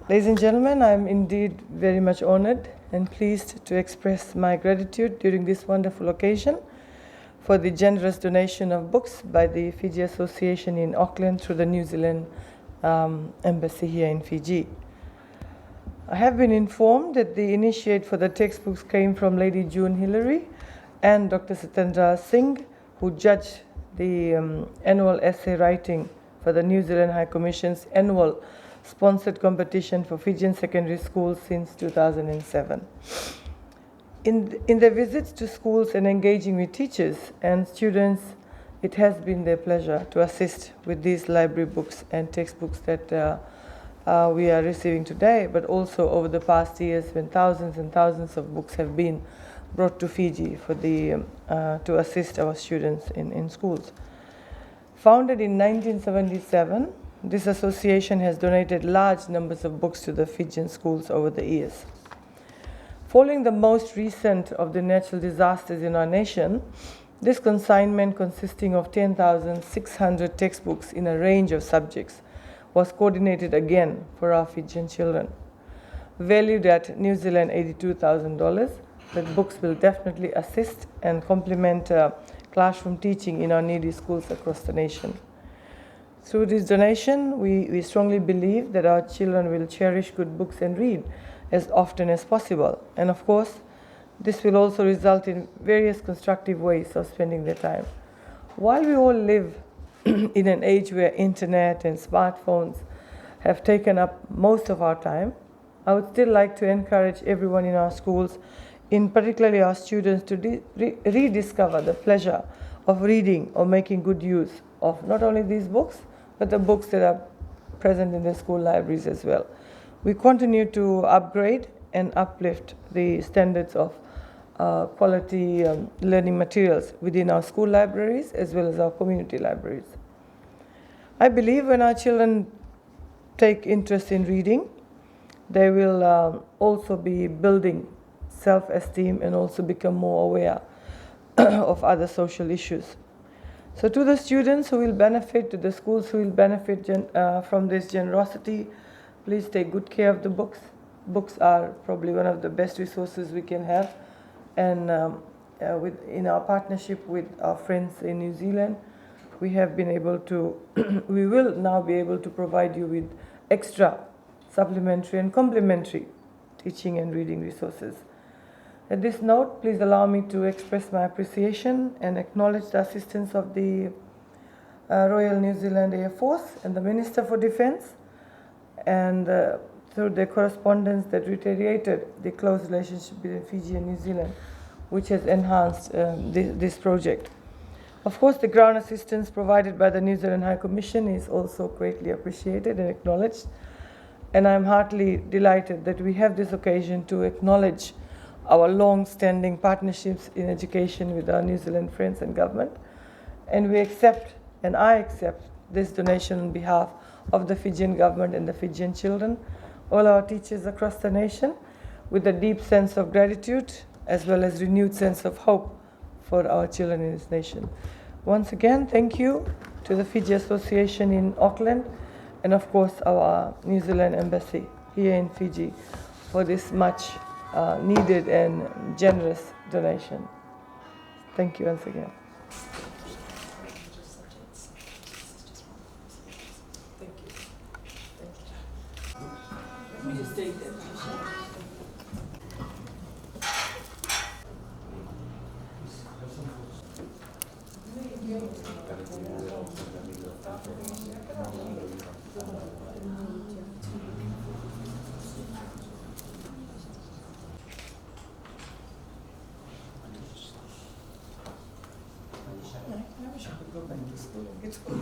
Ladies and gentlemen, I am indeed very much honored and pleased to express my gratitude during this wonderful occasion for the generous donation of books by the Fiji Association in Auckland through the New Zealand Embassy here in Fiji. I have been informed that the initiate for the textbooks came from Lady June Hillary and Dr. Satendra Singh, who judged the annual essay writing for the New Zealand High Commission's annual sponsored competition for Fijian secondary schools since 2007. In their visits to schools and engaging with teachers and students, it has been their pleasure to assist with these library books and textbooks that we are receiving today, but also over the past years when thousands and thousands of books have been brought to Fiji for to assist our students in schools. Founded in 1977, this association has donated large numbers of books to the Fijian schools over the years. Following the most recent of the natural disasters in our nation, this consignment, consisting of 10,600 textbooks in a range of subjects, was coordinated again for our Fijian children. Valued at New Zealand $82,000, the books will definitely assist and complement classroom teaching in our needy schools across the nation. Through this donation, we strongly believe that our children will cherish good books and read as often as possible. And of course, this will also result in various constructive ways of spending their time. While we all live in an age where internet and smartphones have taken up most of our time, I would still like to encourage everyone in our schools, in particularly our students, to rediscover the pleasure of reading or making good use of not only these books, but the books that are present in the school libraries as well. We continue to upgrade and uplift the standards of quality learning materials within our school libraries as well as our community libraries. I believe when our children take interest in reading, they will also be building self-esteem and also become more aware of other social issues. So to the students who will benefit, to the schools who will benefit from this generosity, please take good care of the books. Books are probably one of the best resources we can have. And in our partnership with our friends in New Zealand, we have been able to, we will now be able to provide you with extra supplementary and complementary teaching and reading resources. At this note, please allow me to express my appreciation and acknowledge the assistance of the Royal New Zealand Air Force and the Minister for Defence, and through the correspondence that reiterated the close relationship between Fiji and New Zealand, which has enhanced this project. Of course, the ground assistance provided by the New Zealand High Commission is also greatly appreciated and acknowledged, and I am heartily delighted that we have this occasion to acknowledge our long-standing partnerships in education with our New Zealand friends and government. And we accept, and I accept, this donation on behalf of the Fijian government and the Fijian children, all our teachers across the nation, with a deep sense of gratitude as well as renewed sense of hope for our children in this nation. Once again, thank you to the Fiji Association in Auckland and of course our New Zealand Embassy here in Fiji for this much needed and generous donation. Thank you once again. Thank you. Let me just take that. I wish I could go back to school and get school.